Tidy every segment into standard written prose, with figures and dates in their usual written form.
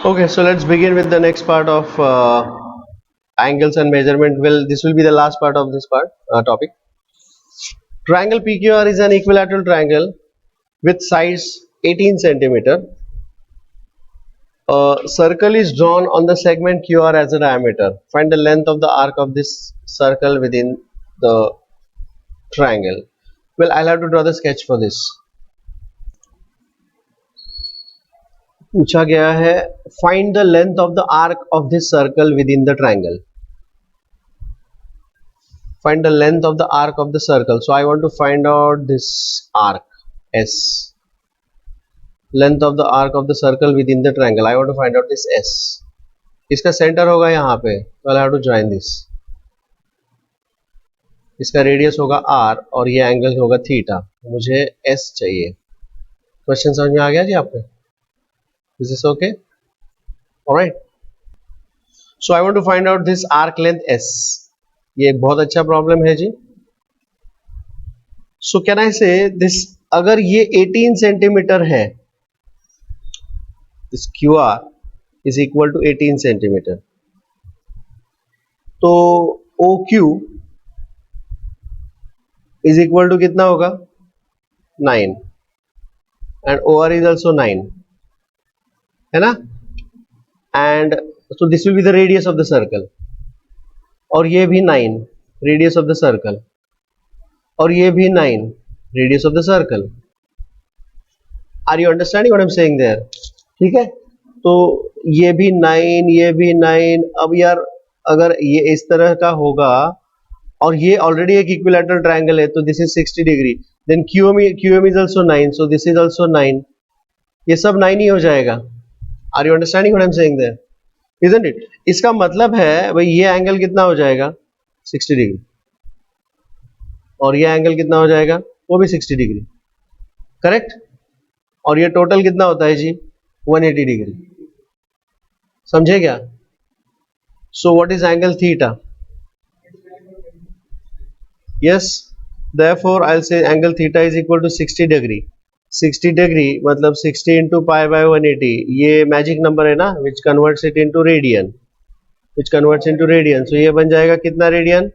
Okay, so let's begin with the next part of angles and measurement. This will be the last part of this topic. Triangle PQR is an equilateral triangle with sides 18 centimeter. A circle is drawn on the segment QR as a diameter. Find the length of the arc of this circle within the triangle. Well, I'll have to draw the sketch for this. पूछा गया है find the length of the arc of this circle within the triangle. Find the length of the arc of the circle. So I want to find out this arc S. Length of the arc of the circle within the triangle. I want to find out this S. इसका centre होगा यहाँ पे, तो I'll have to join this. इसका radius होगा R और ये angle होगा थीटा. मुझे S चाहिए. क्वेश्चन समझ में आ गया जी आपको? Is this okay? Alright. So I want to find out this arc length S. ये एक बहुत अच्छा प्रॉब्लम है जी. सो कैन आई से दिस, अगर ये 18 सेंटीमीटर है, this Q R is equal to 18 centimetre, तो O Q is equal to कितना होगा? 9 and O R is also 9, है ना? And so this will be the radius of the circle, और ये भी 9 रेडियस ऑफ द सर्कल, और ये भी 9 radius of the circle. Are you understanding what I am saying there? ठीक है, तो ये भी 9, ये भी 9. अब यार अगर ये इस तरह का होगा और ये ऑलरेडी एक इक्विलैटरल ट्रायंगल है, तो this is 60 degree, then QM is also 9, so this is also 9. ये सब 9 ही हो जाएगा. Are you understanding what I am saying there? Isn't it? इसका मतलब है भाई ये एंगल कितना हो जाएगा? 60 डिग्री, और ये एंगल कितना हो जाएगा? वो भी 60 डिग्री, करेक्ट? और ये टोटल कितना होता है जी? 180 डिग्री. समझे क्या? So what is angle theta? Yes, therefore I will say angle theta is equal to 60 degree. 60 degree मतलब 60 इंटू पाई बाय 180. ये मैजिक नंबर है ना, which converts it into radian, which converts into radian. So ये बन जाएगा कितना radian?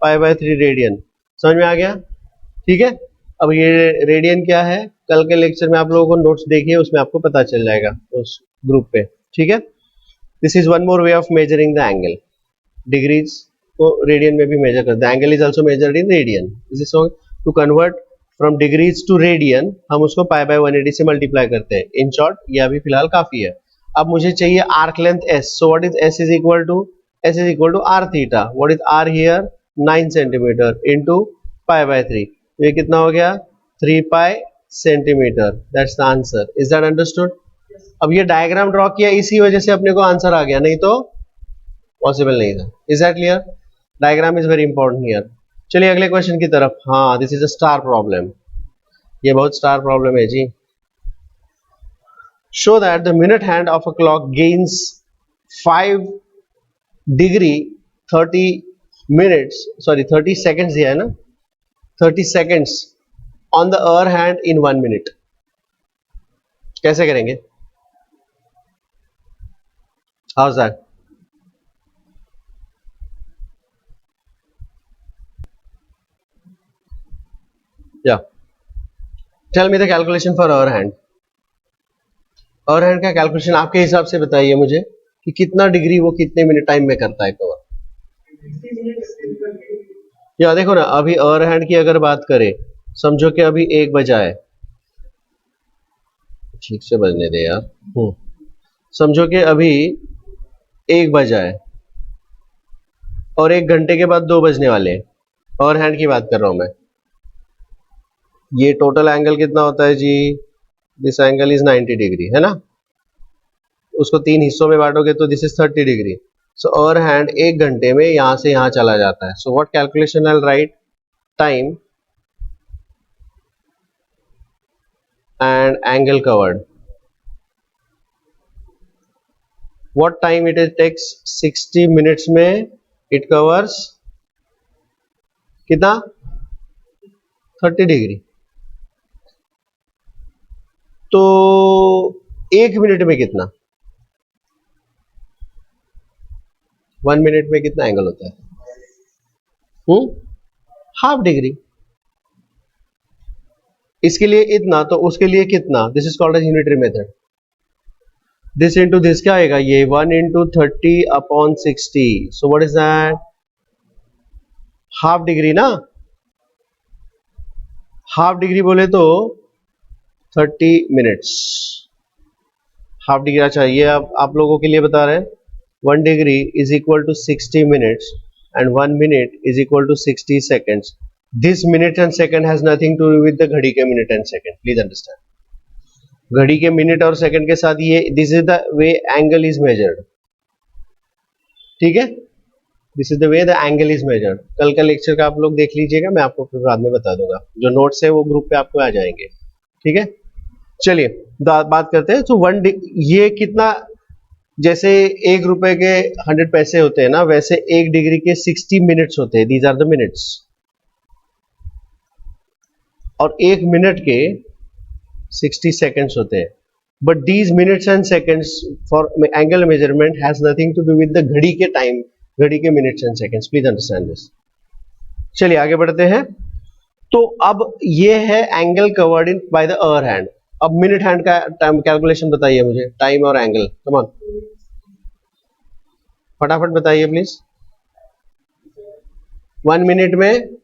Pi by 3 radian. समझ में आ गया? ठीक है. अब ये रेडियन क्या है, कल के लेक्चर में आप लोगों को नोट्स देखिए, उसमें आपको पता चल जाएगा उस ग्रुप पे. ठीक है. This is one more way of measuring the angle. Degrees को रेडियन में भी मेजर करते हैं. Angle is also measured in radian. This is to convert from degrees to radian, हम उसको पाई बाय 180 से मल्टीप्लाई करते हैं. इन शॉर्ट ये अभी फिलहाल काफी है. अब मुझे चाहिए arc length S. So what is S is equal to? S is equal to R theta. What is R here? 9 centimetre into pi by 3. तो ये कितना हो गया? 3 pi centimetre. That's the answer. Is that understood? अब ये diagram draw किया, इसी वजह से अपने को आंसर आ गया, नहीं तो पॉसिबल नहीं था. Is that clear? Diagram is very important here. चलिए अगले क्वेश्चन की तरफ. हाँ, this is a star problem. ये बहुत स्टार प्रॉब्लम है जी. Show that the minute hand of a clock gains 5 degree 30 minutes, sorry 30 seconds दिया है ना, 30 seconds on the hour hand in 1 minute. कैसे करेंगे? How is that? या tell me the calculation for hour hand. Our hand का calculation आपके हिसाब से बताइए मुझे कि कितना डिग्री वो कितने मिनट टाइम में करता है कवर. या देखो ना, अभी अवर हैंड की अगर बात करें, समझो कि अभी 1 बजा है, ठीक से बजने दे यार. समझो कि अभी 1 बजा है और 1 घंटे के बाद 2 बजने वाले हैं. अवर हैंड की बात कर रहा हूं मैं. ये टोटल एंगल कितना होता है जी? दिस एंगल इज 90 डिग्री, है ना? उसको 3 हिस्सों में बांटोगे तो this is 30 degree. So our hand 1 घंटे में यहां से यहां चला जाता है. So what calculation I will write? Time and angle covered. What time it takes? 60 minutes में it covers कितना? 30 डिग्री. तो 1 मिनट में कितना? 1 मिनट में कितना एंगल होता है? Half degree. इसके लिए इतना तो उसके लिए कितना? This is called as unitary method. This into this क्या आएगा? ये 1 into 30/60। So what is that? Half degree ना। हाफ डिग्री बोले तो 30 मिनट्स। Half degree. अच्छा ये आप लोगों के लिए बता रहे हैं, 1 degree is equal to 60 minutes and 1 minute is equal to 60 seconds. This minute and second has nothing to do with the घड़ी के minute and second, please understand. घड़ी के मिनट और सेकंड के साथ ये this is the way angle is measured, ठीक है। This is the way the angle is measured. कल का लेक्चर का आप लोग देख लीजिएगा, मैं आपको फिर बाद में बता दूंगा, जो नोट्स है वो ग्रुप पे आपको आ जाएंगे, ठीक है। चलिए बात करते हैं। तो ये कितना, जैसे 1 रुपए के 100 पैसे होते हैं ना, वैसे 1 डिग्री के 60 मिनट्स होते हैं। These are the minutes. और 1 मिनट के 60 सेकेंड्स होते हैं। But these minutes and seconds for angle measurement has nothing to do with the घड़ी के टाइम, घड़ी के minutes and seconds, please understand this. चलिए आगे बढ़ते हैं। तो अब ये है angle covered in by the hour hand. अब मिनट हैंड का टाइम कैलकुलेशन बताइए मुझे, टाइम और एंगल, कम ऑन फटाफट बताइए प्लीज। 1 मिनट में,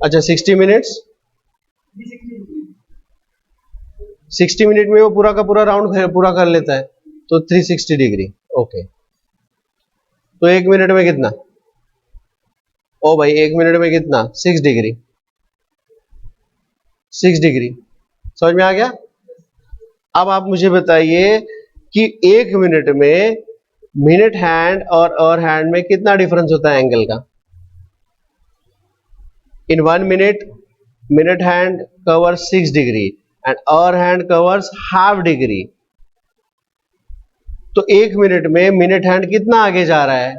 अच्छा 60 मिनट्स, 60 मिनट में वो पूरा का पूरा राउंड पूरा कर लेता है, तो 360 डिग्री। ओके, तो 1 मिनट में कितना? ओ भाई 1 मिनट में कितना? 6 डिग्री। 6 डिग्री समझ में आ गया। अब आप मुझे बताइए कि 1 मिनट में मिनट हैंड और आवर हैंड में कितना डिफरेंस होता है एंगल का? In 1 minute minute hand covers 6 degree and hour hand covers half degree. तो 1 मिनट में मिनट हैंड कितना आगे जा रहा है?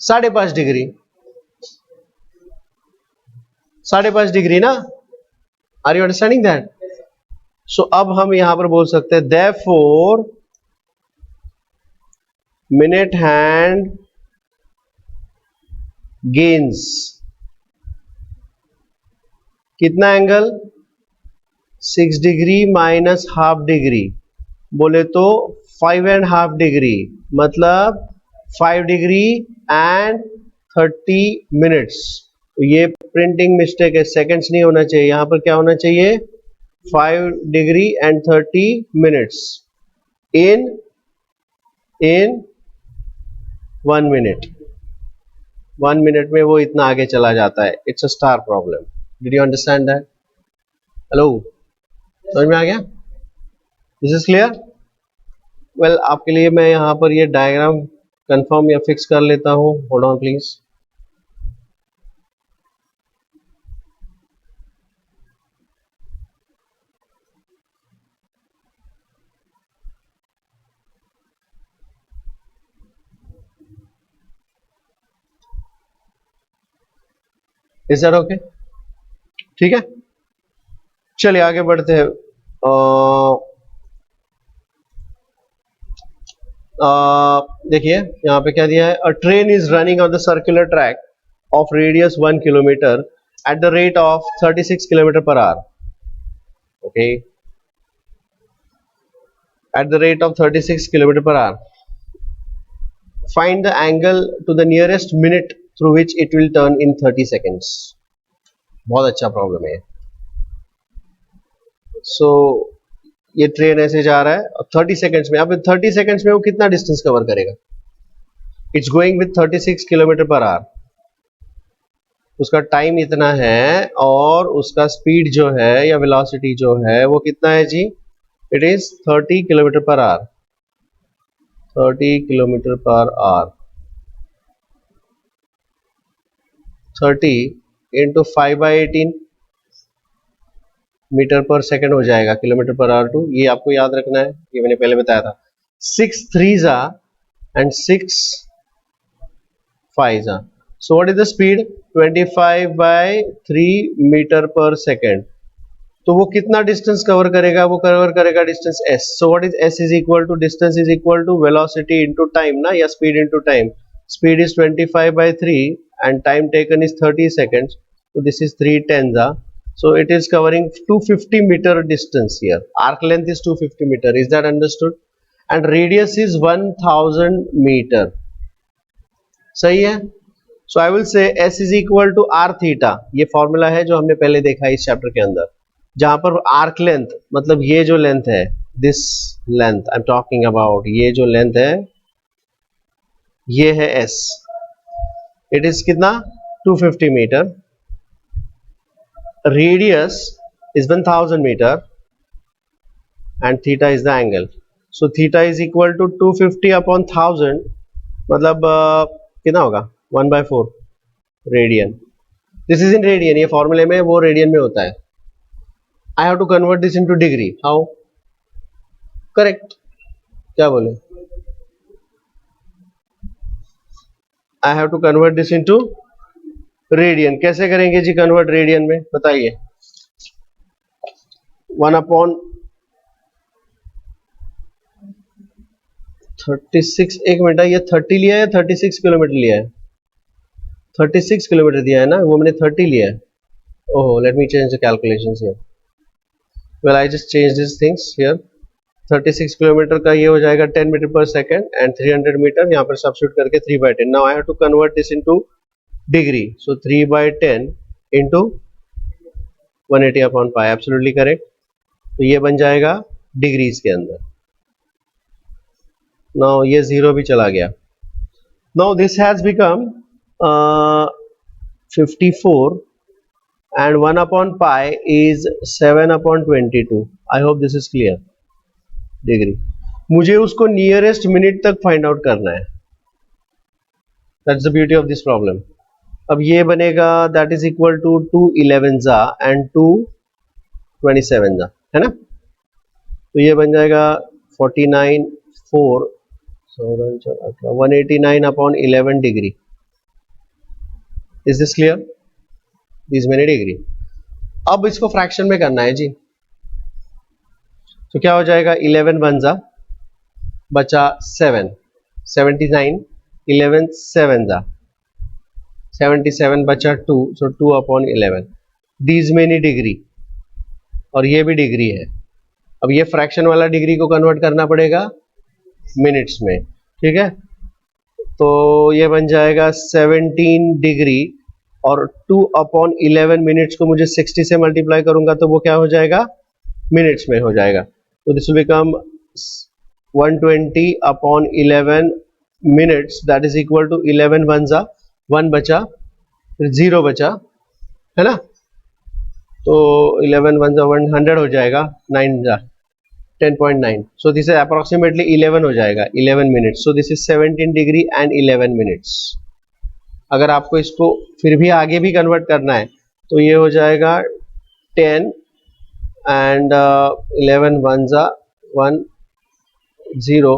5.5 डिग्री। 5.5 डिग्री ना। Are you understanding that? So अब हम यहां पर बोल सकते हैं देयरफॉर मिनट हैंड गेन्स कितना angle? 6 degree minus half degree, बोले तो 5.5 डिग्री, मतलब 5 डिग्री एंड 30 मिनट्स। ये प्रिंटिंग मिस्टेक है, सेकंड्स नहीं होना चाहिए, यहां पर क्या होना चाहिए? 5 degree and 30 minutes in 1 minute. 1 minute में वो इतना आगे चला जाता है। It's a star problem. Did you understand that? Hello, समझ में आ गया? This is clear? वेल, आपके लिए मैं यहां पर ये डायग्राम कंफर्म या फिक्स कर लेता हूं। Hold on please. Is that okay? ठीक है, चलिए आगे बढ़ते हैं। देखिए यहाँ पे क्या दिया है? अ train is running on the circular track of radius 1 kilometre at the rate of 36 kilometre per our. Okay, at the rate of 36 kilometer per hour. Find the angle to the nearest minute through which it will turn in 30 seconds. बहुत अच्छा problem है। सो ये train ऐसे जा रहा है और 30 seconds में, अब 30 सेकंड्स में वो कितना डिस्टेंस कवर करेगा? It's going with 36 kilometre per our. उसका टाइम इतना है और उसका स्पीड जो है या वेलोसिटी जो है वो कितना है जी? It is 30 kilometre per hour. 30 kilometre per hour. 30 into 5/18 metre per second हो जाएगा, किलोमीटर पर आवर टू। ये आपको याद रखना है, ये मैंने पहले बताया था। 6 3 and 6 5 so what is the speed? 25/3 metre per second. तो वो कितना डिस्टेंस कवर करेगा, वो कवर करेगा distance s. So what is s is equal to distance is equal to velocity into time ना, या speed into time. Speed is 25/3 and time taken is 30 seconds. So this is 3 10s. So it is covering 250 meter distance here. Arc length is 250 meter. Is that understood? And radius is 1000 meter. सही है. So I will say s is equal to r theta. ये formula है जो हमने पहले देखा है इस चैप्टर के अंदर, जहां पर आर्क लेंथ मतलब ये जो लेंथ है, this length I am talking about, ये जो लेंथ है ये है s. इट इज कितना 250 metre. Radius is 1000 metre and theta is the angle. So theta is equal to 250 upon 1000 मतलब कितना होगा 1/4 radian. This is in radian, ये फॉर्मूले में वो रेडियन में होता है. I have to convert this into degree. How? Correct. क्या बोले? I have to convert this into radian. कैसे करेंगे जी कन्वर्ट रेडियन में, बताइए. 1/36. एक मिनट, ये 30 लिया है 36 किलोमीटर लिया है? 36 किलोमीटर दिया है ना, वो मैंने 30 लिया है. Oh, let me change the calculations here. Well I just change this things here. 36 kilometre का ये हो जाएगा 10 मीटर पर सेकेंड एंड 300 मीटर यहाँ पर सब्स्टिट्यूट करके 3/10. Now I have to convert this into degree. So 3/10 into 180 upon pi. Absolutely correct. तो ये बन जाएगा डिग्रीज के अंदर. नाउ ये जीरो भी चला गया. Now this has become 54 and 1 upon pi is 7 upon 22. I hope this is clear. Degree. मुझे उसको नियरेस्ट मिनट तक फाइंड आउट करना है. That's the beauty of this problem. अब ये बनेगा that is equal to 2 11s and 2 27s, है ना. तो ये बन जाएगा 49 4 189 upon 11 degree. Is this clear? This many degree. अब इसको फ्रैक्शन में करना है जी. तो क्या हो जाएगा 11 1 बचा 7 79 11 7 77 बचा 2. सो 2 अपॉन 11. दीज मेनी डिग्री और ये भी डिग्री है. अब ये फ्रैक्शन वाला डिग्री को कन्वर्ट करना पड़ेगा मिनट्स में. ठीक है. तो ये बन जाएगा 17 डिग्री और 2 अपॉन 11 मिनट्स को मुझे 60 से मल्टीप्लाई करूंगा तो वो क्या हो जाएगा मिनट्स में हो जाएगा. तो this will become 120 upon 11 minutes. That is equal to 11 1 बचा फिर 0 बचा, है ना. तो 11 1 100 हो जाएगा. 9 10.9. सो दिस इज अप्रोक्सीमेटली 11 हो जाएगा 11 minutes. So this is 17 degree and 11 minutes. अगर आपको इसको फिर भी आगे भी कन्वर्ट करना है तो ये हो जाएगा 10 एंड 11 1 1 0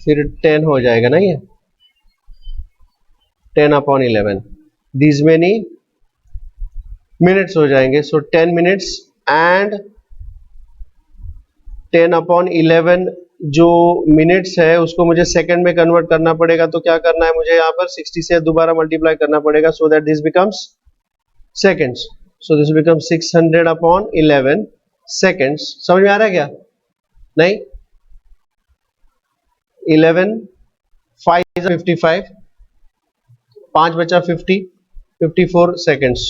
फिर 10 हो जाएगा ना, ये 10 अपॉन 11. दीज मेनी मिनट्स हो जाएंगे. सो 10 मिनट्स एंड 10 अपॉन 11 जो मिनट्स है उसको मुझे सेकंड में कन्वर्ट करना पड़ेगा. तो क्या करना है मुझे यहाँ पर 60 से दोबारा मल्टीप्लाई करना पड़ेगा so that this becomes seconds. So this become 600 upon 11 seconds. समझ में आ रहा है क्या? नहीं. 11 5 55 5 बचा 50 54 सेकंड्स.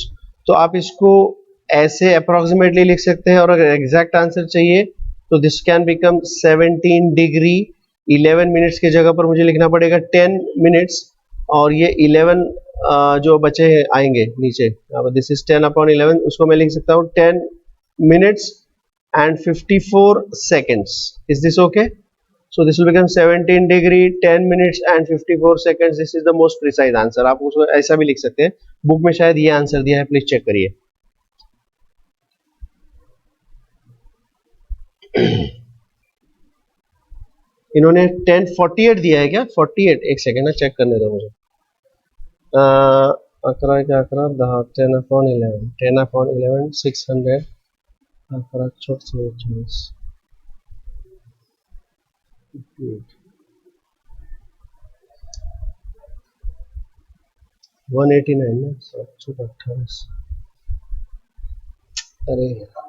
तो आप इसको ऐसे अप्रोक्सीमेटली लिख सकते हैं और अगर एग्जैक्ट आंसर चाहिए तो this can become 17 degree. 11 minutes की जगह पर मुझे लिखना पड़ेगा 10 मिनट्स और ये 11 जो बचे आएंगे नीचे. This is 10 upon 11. उसको मैं लिख सकता हूँ 10 minutes and 54 seconds. Is this okay? So this will become 17 degree 10 minutes and 54 seconds. This is the most precise answer. आप उसको ऐसा भी लिख सकते हैं. बुक में शायद ये आंसर दिया है, प्लीज चेक करिए. इन्होंने 1048 दिया है क्या? 48. एक सेकेंड ना चेक करने दो मुझे. 11 10 upon 11 10 upon 11 600 फराक छोट से 189 ना 728 अरे यार